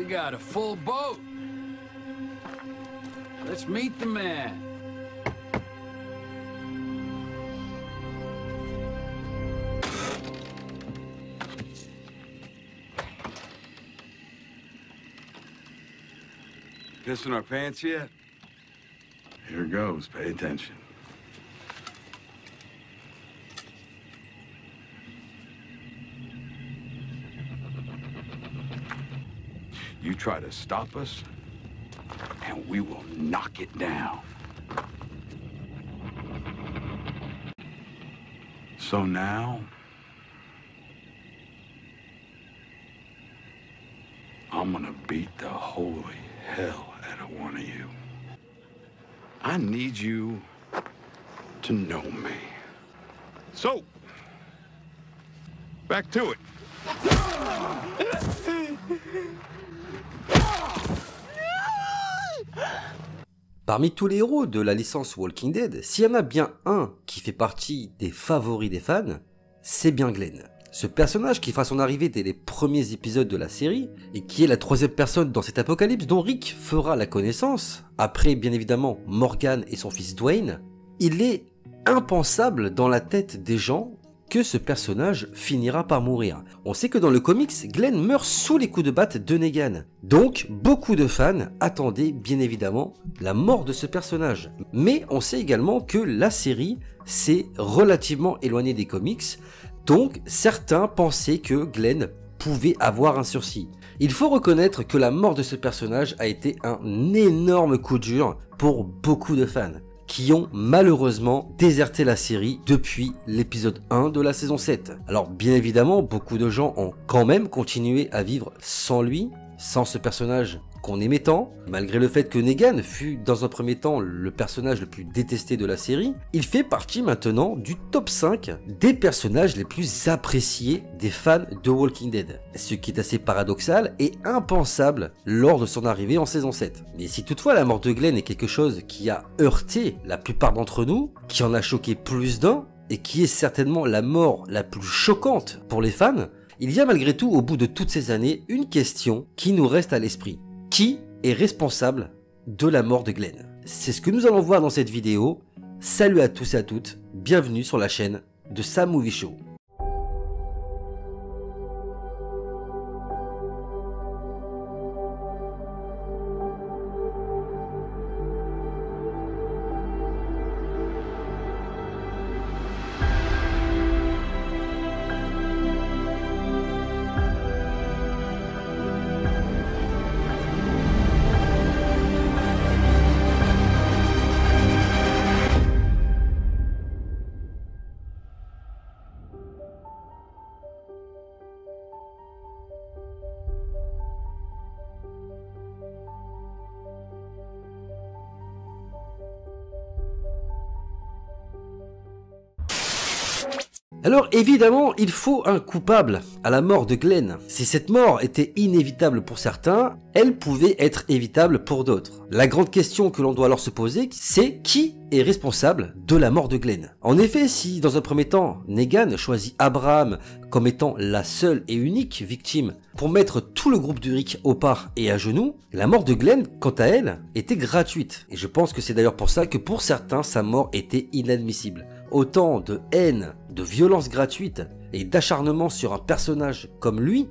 We got a full boat. Let's meet the man. Pissing our pants yet? Here goes. Pay attention. You try to stop us, and we will knock it down. So now, I'm gonna beat the holy hell out of one of you. I need you to know me. So, back to it. Parmi tous les héros de la licence Walking Dead, s'il y en a bien un qui fait partie des favoris des fans, c'est bien Glenn. Ce personnage qui fera son arrivée dès les premiers épisodes de la série, et qui est la troisième personne dans cet apocalypse dont Rick fera la connaissance, après bien évidemment Morgan et son fils Dwayne, il est impensable dans la tête des gens que ce personnage finira par mourir. On sait que dans le comics, Glenn meurt sous les coups de batte de Negan. Donc, beaucoup de fans attendaient bien évidemment la mort de ce personnage. Mais on sait également que la série s'est relativement éloignée des comics, donc certains pensaient que Glenn pouvait avoir un sursis. Il faut reconnaître que la mort de ce personnage a été un énorme coup dur pour beaucoup de fans, qui ont malheureusement déserté la série depuis l'épisode 1 de la saison 7. Alors bien évidemment, beaucoup de gens ont quand même continué à vivre sans lui, sans ce personnage qu'on aimait tant, malgré le fait que Negan fut dans un premier temps le personnage le plus détesté de la série, il fait partie maintenant du top 5 des personnages les plus appréciés des fans de Walking Dead. Ce qui est assez paradoxal et impensable lors de son arrivée en saison 7. Mais si toutefois la mort de Glenn est quelque chose qui a heurté la plupart d'entre nous, qui en a choqué plus d'un, et qui est certainement la mort la plus choquante pour les fans, il y a malgré tout au bout de toutes ces années une question qui nous reste à l'esprit. Qui est responsable de la mort de Glenn? C'est ce que nous allons voir dans cette vidéo. Salut à tous et à toutes, bienvenue sur la chaîne de Sam Movie Show. Alors évidemment, il faut un coupable à la mort de Glenn. Si cette mort était inévitable pour certains, elle pouvait être évitable pour d'autres. La grande question que l'on doit alors se poser, c'est qui est responsable de la mort de Glenn? En effet, si dans un premier temps, Negan choisit Abraham comme étant la seule et unique victime pour mettre tout le groupe de Rick au pas et à genoux, la mort de Glenn, quant à elle, était gratuite. Et je pense que c'est d'ailleurs pour ça que pour certains, sa mort était inadmissible. Autant de haine, de violence gratuite et d'acharnement sur un personnage comme lui,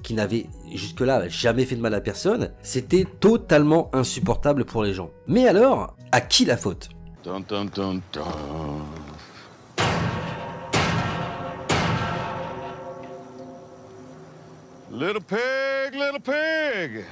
qui n'avait jusque-là jamais fait de mal à personne, c'était totalement insupportable pour les gens. Mais alors, à qui la faute? Dun, dun, dun, dun. Little pig,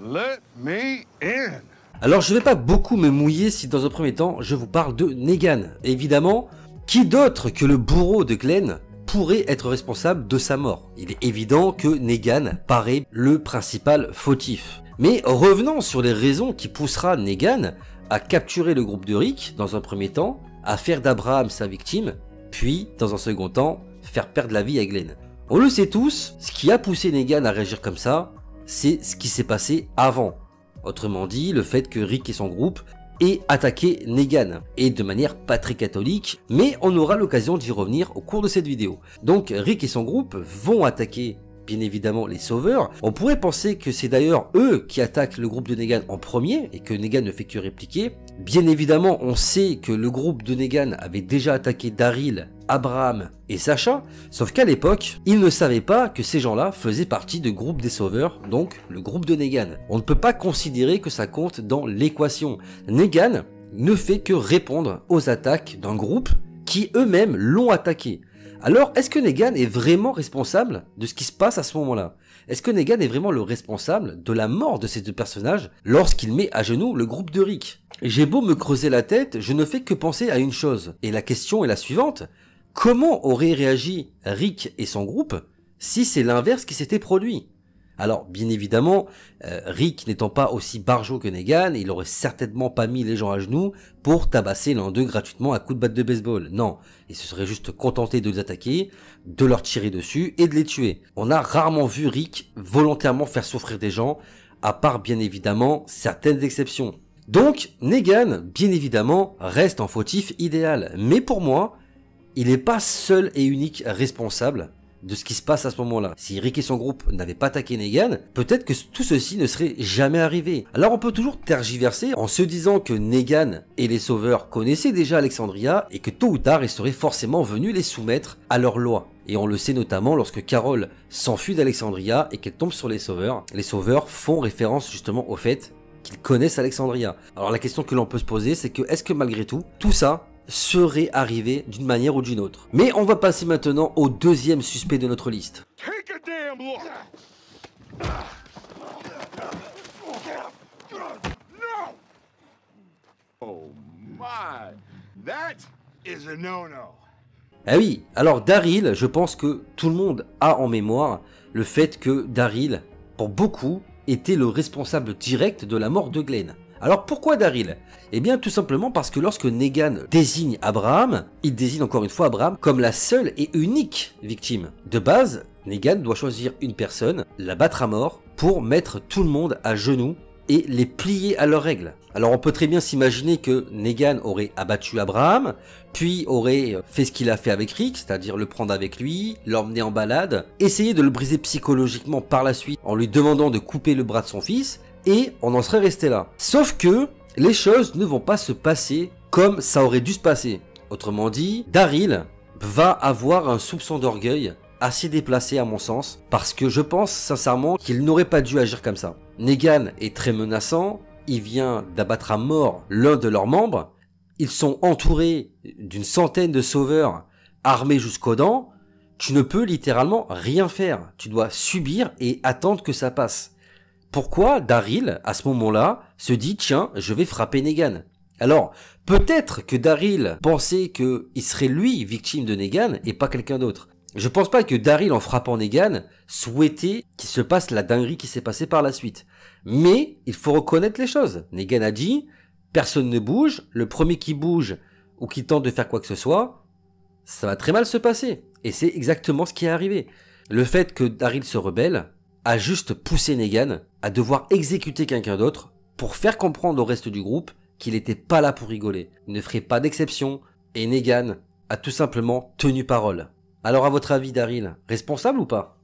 let me in. Alors je vais pas beaucoup me mouiller si dans un premier temps je vous parle de Negan. Évidemment, qui d'autre que le bourreau de Glenn pourrait être responsable de sa mort? Il est évident que Negan paraît le principal fautif. Mais revenons sur les raisons qui poussera Negan à capturer le groupe de Rick dans un premier temps, à faire d'Abraham sa victime, puis dans un second temps, faire perdre la vie à Glenn. On le sait tous, ce qui a poussé Negan à réagir comme ça, c'est ce qui s'est passé avant. Autrement dit, le fait que Rick et son groupe aient attaqué Negan, et de manière pas très catholique, mais on aura l'occasion d'y revenir au cours de cette vidéo. Donc Rick et son groupe vont attaquer bien évidemment les sauveurs. On pourrait penser que c'est d'ailleurs eux qui attaquent le groupe de Negan en premier et que Negan ne fait que répliquer. Bien évidemment, on sait que le groupe de Negan avait déjà attaqué Daryl, Abraham et Sacha, sauf qu'à l'époque, ils ne savaient pas que ces gens-là faisaient partie du groupe des sauveurs, donc le groupe de Negan. On ne peut pas considérer que ça compte dans l'équation. Negan ne fait que répondre aux attaques d'un groupe qui eux-mêmes l'ont attaqué. Alors, est-ce que Negan est vraiment responsable de ce qui se passe à ce moment-là? Est-ce que Negan est vraiment le responsable de la mort de ces deux personnages lorsqu'il met à genoux le groupe de Rick? J'ai beau me creuser la tête, je ne fais que penser à une chose. Et la question est la suivante. Comment auraient réagi Rick et son groupe si c'est l'inverse qui s'était produit? Alors, bien évidemment, Rick n'étant pas aussi barjot que Negan, il aurait certainement pas mis les gens à genoux pour tabasser l'un d'eux gratuitement à coups de batte de baseball. Non, il se serait juste contenté de les attaquer, de leur tirer dessus et de les tuer. On a rarement vu Rick volontairement faire souffrir des gens, à part bien évidemment certaines exceptions. Donc, Negan, bien évidemment, reste en fautif idéal. Mais pour moi, il n'est pas seul et unique responsable de ce qui se passe à ce moment-là. Si Rick et son groupe n'avaient pas attaqué Negan, peut-être que tout ceci ne serait jamais arrivé. Alors on peut toujours tergiverser en se disant que Negan et les sauveurs connaissaient déjà Alexandria et que tôt ou tard ils seraient forcément venus les soumettre à leurs lois. Et on le sait notamment lorsque Carol s'enfuit d'Alexandria et qu'elle tombe sur les sauveurs. Les sauveurs font référence justement au fait qu'ils connaissent Alexandria. Alors la question que l'on peut se poser, c'est que est-ce que malgré tout ça serait arrivé d'une manière ou d'une autre? Mais on va passer maintenant au deuxième suspect de notre liste. Take a damn look! No! Oh my! That is a no-no. Ah oui, alors Daryl, je pense que tout le monde a en mémoire le fait que Daryl, pour beaucoup, était le responsable direct de la mort de Glenn. Alors pourquoi Daryl? Eh bien tout simplement parce que lorsque Negan désigne Abraham, il désigne encore une fois Abraham comme la seule et unique victime. De base, Negan doit choisir une personne, la battre à mort, pour mettre tout le monde à genoux et les plier à leurs règles. Alors on peut très bien s'imaginer que Negan aurait abattu Abraham, puis aurait fait ce qu'il a fait avec Rick, c'est-à-dire le prendre avec lui, l'emmener en balade, essayer de le briser psychologiquement par la suite en lui demandant de couper le bras de son fils, et on en serait resté là. Sauf que les choses ne vont pas se passer comme ça aurait dû se passer. Autrement dit, Daryl va avoir un soupçon d'orgueil assez déplacé à mon sens, parce que je pense sincèrement qu'il n'aurait pas dû agir comme ça. Negan est très menaçant, il vient d'abattre à mort l'un de leurs membres, ils sont entourés d'une centaine de sauveurs armés jusqu'aux dents, tu ne peux littéralement rien faire, tu dois subir et attendre que ça passe. Pourquoi Daryl, à ce moment-là, se dit « Tiens, je vais frapper Negan ». Alors, peut-être que Daryl pensait qu'il serait lui victime de Negan et pas quelqu'un d'autre. Je pense pas que Daryl, en frappant Negan, souhaitait qu'il se passe la dinguerie qui s'est passée par la suite. Mais, il faut reconnaître les choses. Negan a dit « Personne ne bouge, le premier qui bouge ou qui tente de faire quoi que ce soit, ça va très mal se passer. » Et c'est exactement ce qui est arrivé. Le fait que Daryl se rebelle a juste poussé Negan à devoir exécuter quelqu'un d'autre pour faire comprendre au reste du groupe qu'il n'était pas là pour rigoler. Il ne ferait pas d'exception et Negan a tout simplement tenu parole. Alors à votre avis, Daryl, responsable ou pas ?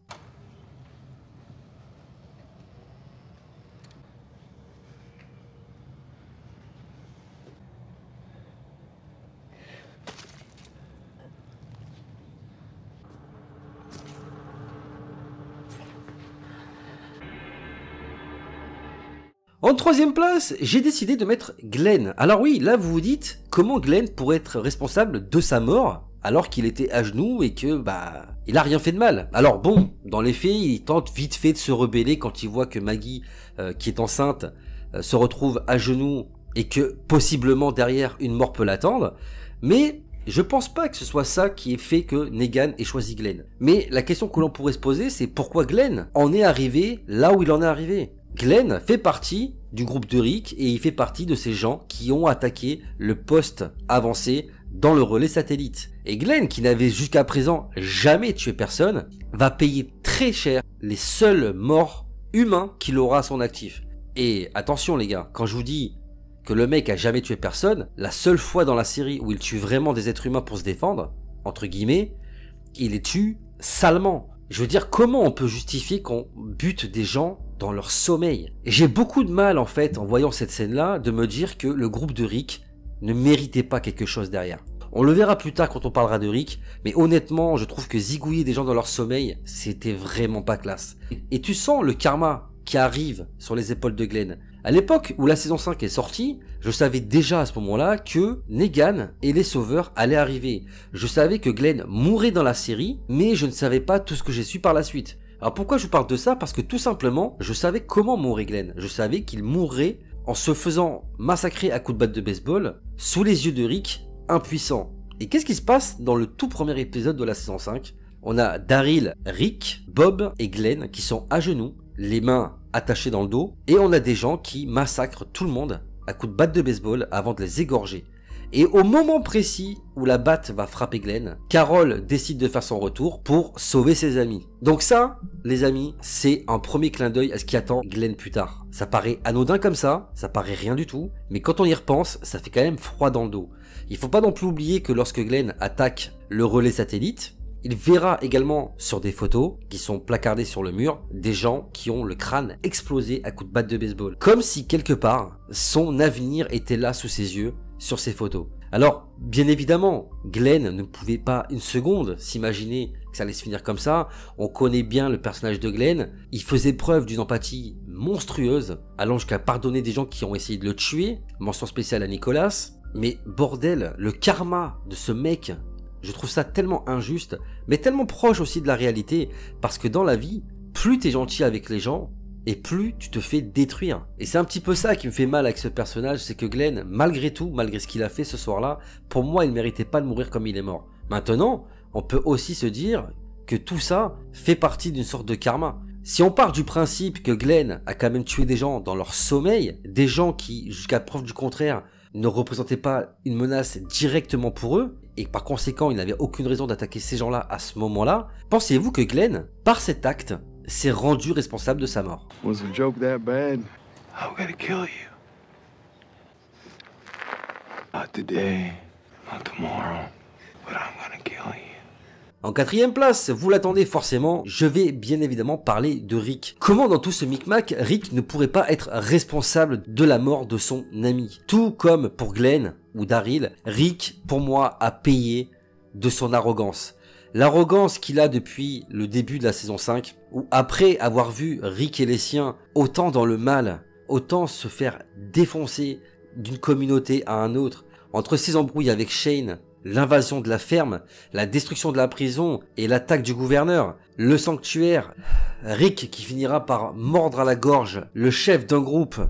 En troisième place, j'ai décidé de mettre Glenn. Alors oui, là vous vous dites, comment Glenn pourrait être responsable de sa mort alors qu'il était à genoux et que, il a rien fait de mal. Alors bon, dans les faits, il tente vite fait de se rebeller quand il voit que Maggie, qui est enceinte, se retrouve à genoux et que possiblement derrière une mort peut l'attendre. Mais je pense pas que ce soit ça qui ait fait que Negan ait choisi Glenn. Mais la question que l'on pourrait se poser, c'est pourquoi Glenn en est arrivé là où il en est arrivé. Glenn fait partie du groupe de Rick et il fait partie de ces gens qui ont attaqué le poste avancé dans le relais satellite. Et Glenn, qui n'avait jusqu'à présent jamais tué personne, va payer très cher les seuls morts humains qu'il aura à son actif. Et attention les gars, quand je vous dis que le mec a jamais tué personne, la seule fois dans la série où il tue vraiment des êtres humains pour se défendre, entre guillemets, il les tue salement. Je veux dire, comment on peut justifier qu'on bute des gens dans leur sommeil? Et j'ai beaucoup de mal, en fait, en voyant cette scène-là, de me dire que le groupe de Rick ne méritait pas quelque chose derrière. On le verra plus tard quand on parlera de Rick, mais honnêtement, je trouve que zigouiller des gens dans leur sommeil, c'était vraiment pas classe. Et tu sens le karma qui arrive sur les épaules de Glenn. À l'époque où la saison 5 est sortie, je savais déjà à ce moment-là que Negan et les Sauveurs allaient arriver. Je savais que Glenn mourrait dans la série, mais je ne savais pas tout ce que j'ai su par la suite. Alors pourquoi je vous parle de ça? Parce que tout simplement, je savais comment mourait Glenn. Je savais qu'il mourrait en se faisant massacrer à coups de batte de baseball, sous les yeux de Rick, impuissant. Et qu'est-ce qui se passe dans le tout premier épisode de la saison 5? On a Daryl, Rick, Bob et Glenn qui sont à genoux, les mains attachées dans le dos, et on a des gens qui massacrent tout le monde à coups de batte de baseball avant de les égorger. Et au moment précis où la batte va frapper Glenn, Carol décide de faire son retour pour sauver ses amis. Donc ça, les amis, c'est un premier clin d'œil à ce qui attend Glenn plus tard. Ça paraît anodin comme ça paraît rien du tout, mais quand on y repense, ça fait quand même froid dans le dos. Il faut pas non plus oublier que lorsque Glenn attaque le relais satellite, il verra également sur des photos qui sont placardées sur le mur des gens qui ont le crâne explosé à coups de batte de baseball. Comme si quelque part, son avenir était là sous ses yeux sur ces photos. Alors, bien évidemment, Glenn ne pouvait pas une seconde s'imaginer que ça allait se finir comme ça. On connaît bien le personnage de Glenn. Il faisait preuve d'une empathie monstrueuse, allant jusqu'à pardonner des gens qui ont essayé de le tuer. Mention spéciale à Nicolas. Mais bordel, le karma de ce mec, je trouve ça tellement injuste, mais tellement proche aussi de la réalité, parce que dans la vie, plus t'es gentil avec les gens, et plus tu te fais détruire. Et c'est un petit peu ça qui me fait mal avec ce personnage, c'est que Glenn, malgré tout, malgré ce qu'il a fait ce soir-là, pour moi, il méritait pas de mourir comme il est mort. Maintenant, on peut aussi se dire que tout ça fait partie d'une sorte de karma. Si on part du principe que Glenn a quand même tué des gens dans leur sommeil, des gens qui, jusqu'à preuve du contraire, ne représentaient pas une menace directement pour eux, et par conséquent, il n'avait aucune raison d'attaquer ces gens-là à ce moment-là, pensez-vous que Glenn, par cet acte, s'est rendu responsable de sa mort? Was the joke that bad? I'm gonna kill you. Not today, not tomorrow, but I'm gonna kill you. En quatrième place, vous l'attendez forcément, je vais bien évidemment parler de Rick. Comment dans tout ce micmac, Rick ne pourrait pas être responsable de la mort de son ami? Tout comme pour Glenn ou Daryl, Rick, pour moi, a payé de son arrogance. L'arrogance qu'il a depuis le début de la saison 5, où après avoir vu Rick et les siens autant dans le mal, autant se faire défoncer d'une communauté à un autre, entre ses embrouilles avec Shane, l'invasion de la ferme, la destruction de la prison et l'attaque du gouverneur, le sanctuaire, Rick qui finira par mordre à la gorge le chef d'un groupe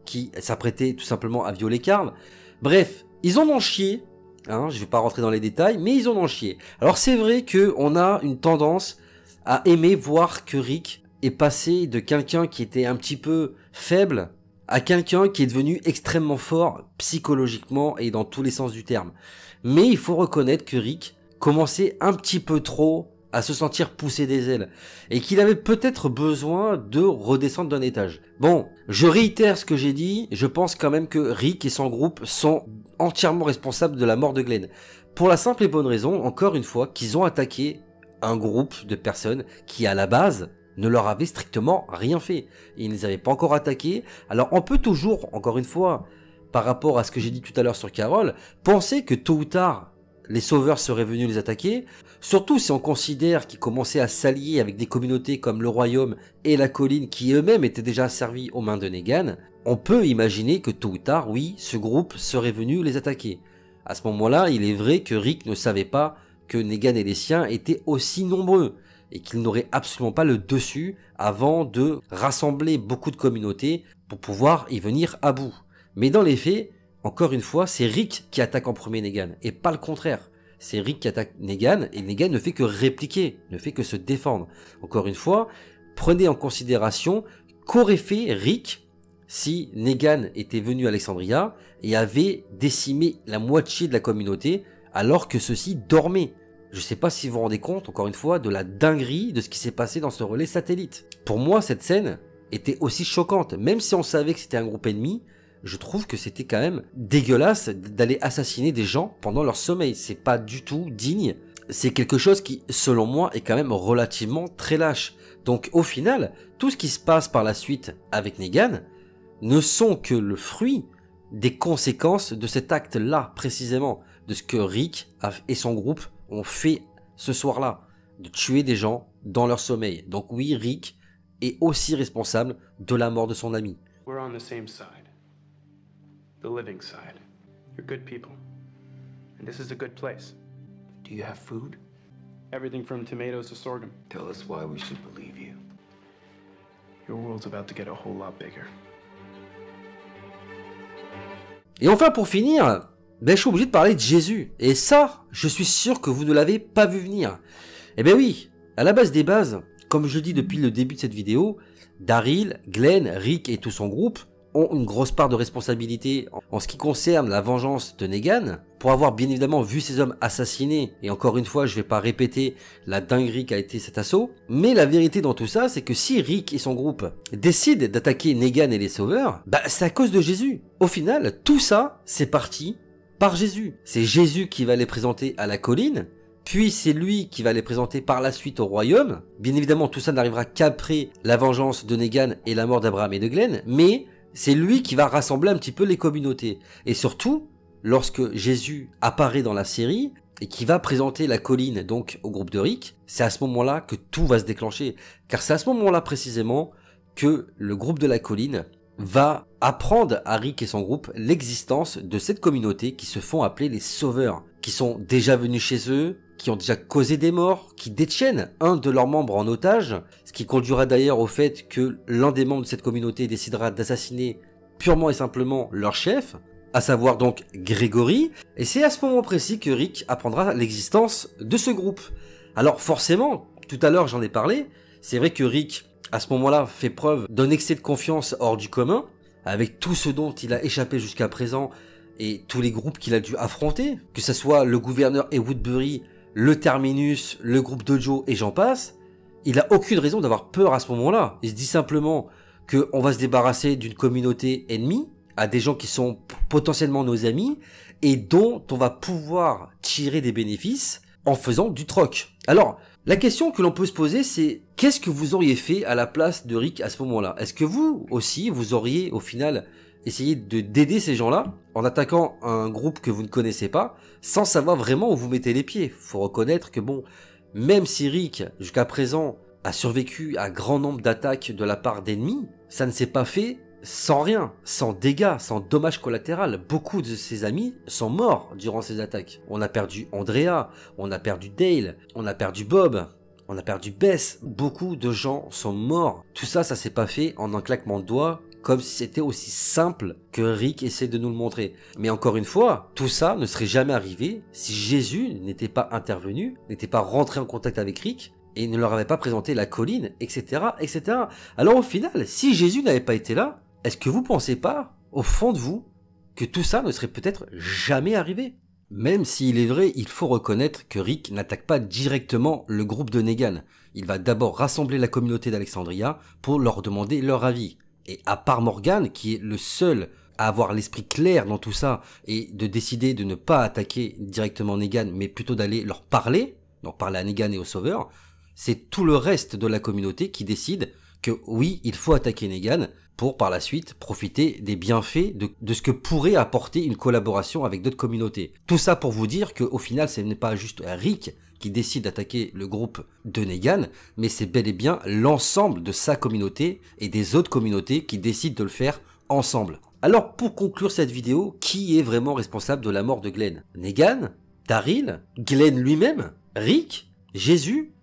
qui s'apprêtait tout simplement à violer Carl. Bref, ils en ont chié, hein, je vais pas rentrer dans les détails, mais ils en ont chié. Alors c'est vrai qu'on a une tendance à aimer voir que Rick est passé de quelqu'un qui était un petit peu faible à quelqu'un qui est devenu extrêmement fort psychologiquement et dans tous les sens du terme. Mais il faut reconnaître que Rick commençait un petit peu trop à se sentir pousser des ailes et qu'il avait peut-être besoin de redescendre d'un étage. Bon, je réitère ce que j'ai dit, je pense quand même que Rick et son groupe sont entièrement responsables de la mort de Glenn. Pour la simple et bonne raison, encore une fois, qu'ils ont attaqué un groupe de personnes qui à la base ne leur avait strictement rien fait. Ils ne les avaient pas encore attaqués. Alors on peut toujours, encore une fois, par rapport à ce que j'ai dit tout à l'heure sur Carol, penser que tôt ou tard, les sauveurs seraient venus les attaquer, surtout si on considère qu'ils commençaient à s'allier avec des communautés comme le Royaume et la Colline qui eux-mêmes étaient déjà servis aux mains de Negan, on peut imaginer que tôt ou tard, oui, ce groupe serait venu les attaquer. À ce moment-là, il est vrai que Rick ne savait pas que Negan et les siens étaient aussi nombreux, et qu'il n'aurait absolument pas le dessus avant de rassembler beaucoup de communautés pour pouvoir y venir à bout. Mais dans les faits, encore une fois, c'est Rick qui attaque en premier Negan, et pas le contraire. C'est Rick qui attaque Negan, et Negan ne fait que répliquer, ne fait que se défendre. Encore une fois, prenez en considération qu'aurait fait Rick si Negan était venu à Alexandria et avait décimé la moitié de la communauté alors que ceux-ci dormaient. Je sais pas si vous vous rendez compte, encore une fois, de la dinguerie de ce qui s'est passé dans ce relais satellite. Pour moi, cette scène était aussi choquante. Même si on savait que c'était un groupe ennemi, je trouve que c'était quand même dégueulasse d'aller assassiner des gens pendant leur sommeil. C'est pas du tout digne. c'est quelque chose qui, selon moi, est quand même relativement très lâche. Donc au final, tout ce qui se passe par la suite avec Negan ne sont que le fruit des conséquences de cet acte-là, précisément, de ce que Rick et son groupe ont fait ce soir-là, de tuer des gens dans leur sommeil. Donc oui, Rick est aussi responsable de la mort de son ami. We're on the same side. The living side. You're good people. And this is a good place. Do you have food? Everything from tomatoes to sorghum. Tell us why we should believe you. Your world's about to get a whole lot bigger. Et enfin, pour finir, je suis obligé de parler de Jésus. Et ça, je suis sûr que vous ne l'avez pas vu venir. Eh bien oui, à la base des bases, comme je le dis depuis le début de cette vidéo, Daryl, Glenn, Rick et tout son groupe ont une grosse part de responsabilité en ce qui concerne la vengeance de Negan, pour avoir bien évidemment vu ces hommes assassinés, et encore une fois je vais pas répéter la dinguerie qu'a été cet assaut, mais la vérité dans tout ça c'est que si Rick et son groupe décident d'attaquer Negan et les sauveurs, c'est à cause de Jésus. Au final, tout ça c'est parti par Jésus. C'est Jésus qui va les présenter à la colline, puis c'est lui qui va les présenter par la suite au royaume. Bien évidemment tout ça n'arrivera qu'après la vengeance de Negan et la mort d'Abraham et de Glenn, mais c'est lui qui va rassembler un petit peu les communautés. Et surtout, lorsque Jésus apparaît dans la série et qui va présenter la colline donc au groupe de Rick, c'est à ce moment-là que tout va se déclencher. Car c'est à ce moment-là précisément que le groupe de la colline va apprendre à Rick et son groupe l'existence de cette communauté qui se font appeler les sauveurs, qui sont déjà venus chez eux, qui ont déjà causé des morts, qui détiennent un de leurs membres en otage, ce qui conduira d'ailleurs au fait que l'un des membres de cette communauté décidera d'assassiner purement et simplement leur chef, à savoir donc Grégory, et c'est à ce moment précis que Rick apprendra l'existence de ce groupe. Alors forcément, tout à l'heure j'en ai parlé, c'est vrai que Rick, à ce moment-là, fait preuve d'un excès de confiance hors du commun, avec tout ce dont il a échappé jusqu'à présent, et tous les groupes qu'il a dû affronter, que ce soit le gouverneur et Woodbury, le Terminus, le groupe Dojo et j'en passe, il a aucune raison d'avoir peur à ce moment-là. Il se dit simplement qu'on va se débarrasser d'une communauté ennemie, à des gens qui sont potentiellement nos amis, et dont on va pouvoir tirer des bénéfices en faisant du troc. Alors, la question que l'on peut se poser, c'est qu'est-ce que vous auriez fait à la place de Rick à ce moment-là? Est-ce que vous aussi, vous auriez au final essayé d'aider ces gens-là en attaquant un groupe que vous ne connaissez pas, sans savoir vraiment où vous mettez les pieds? Faut reconnaître que bon, même si Rick, jusqu'à présent, a survécu à grand nombre d'attaques de la part d'ennemis, ça ne s'est pas fait sans rien, sans dégâts, sans dommages collatéraux. Beaucoup de ses amis sont morts durant ces attaques. On a perdu Andrea, on a perdu Dale, on a perdu Bob, on a perdu Bess. Beaucoup de gens sont morts. Tout ça, ça s'est pas fait en un claquement de doigts, comme si c'était aussi simple que Rick essaie de nous le montrer. Mais encore une fois, tout ça ne serait jamais arrivé si Jésus n'était pas intervenu, n'était pas rentré en contact avec Rick, et ne leur avait pas présenté la colline, etc., etc. Alors au final, si Jésus n'avait pas été là, est-ce que vous pensez pas, au fond de vous, que tout ça ne serait peut-être jamais arrivé? Même s'il est vrai, il faut reconnaître que Rick n'attaque pas directement le groupe de Negan. Il va d'abord rassembler la communauté d'Alexandria pour leur demander leur avis. Et à part Morgan, qui est le seul à avoir l'esprit clair dans tout ça, et de décider de ne pas attaquer directement Negan, mais plutôt d'aller leur parler, donc parler à Negan et aux sauveurs, c'est tout le reste de la communauté qui décide que oui, il faut attaquer Negan pour par la suite profiter des bienfaits de ce que pourrait apporter une collaboration avec d'autres communautés. Tout ça pour vous dire qu'au final, ce n'est pas juste Rick qui décide d'attaquer le groupe de Negan, mais c'est bel et bien l'ensemble de sa communauté et des autres communautés qui décident de le faire ensemble. Alors pour conclure cette vidéo, qui est vraiment responsable de la mort de Glenn? Negan? Daryl? Glenn lui-même? Rick? Jésus?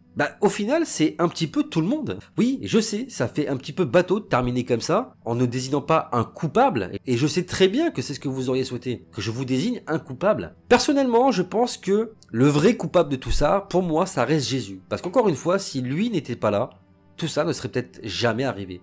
Au final, c'est un petit peu tout le monde. Oui, je sais, ça fait un petit peu bateau de terminer comme ça, en ne désignant pas un coupable, et je sais très bien que c'est ce que vous auriez souhaité, que je vous désigne un coupable. Personnellement, je pense que le vrai coupable de tout ça, pour moi, ça reste Jésus. Parce qu'encore une fois, si lui n'était pas là, tout ça ne serait peut-être jamais arrivé.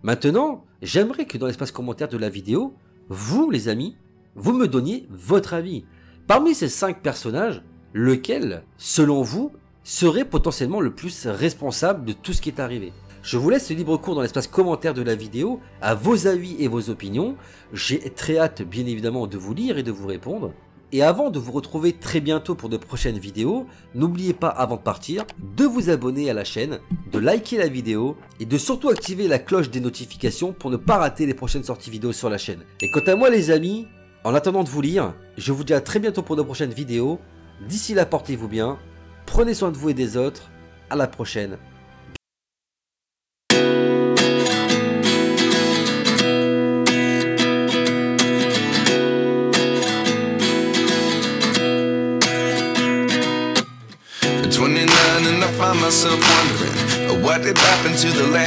Maintenant, j'aimerais que dans l'espace commentaire de la vidéo, vous, les amis, vous me donniez votre avis. Parmi ces 5 personnages, lequel, selon vous, serait potentiellement le plus responsable de tout ce qui est arrivé? Je vous laisse libre cours dans l'espace commentaire de la vidéo à vos avis et vos opinions. J'ai très hâte bien évidemment de vous lire et de vous répondre. Et avant de vous retrouver très bientôt pour de prochaines vidéos, n'oubliez pas avant de partir de vous abonner à la chaîne, de liker la vidéo et de surtout activer la cloche des notifications pour ne pas rater les prochaines sorties vidéo sur la chaîne. Et quant à moi les amis, en attendant de vous lire, je vous dis à très bientôt pour de prochaines vidéos. D'ici là, portez-vous bien, prenez soin de vous et des autres, à la prochaine. At 29 and I find myself wondering what did happen to the last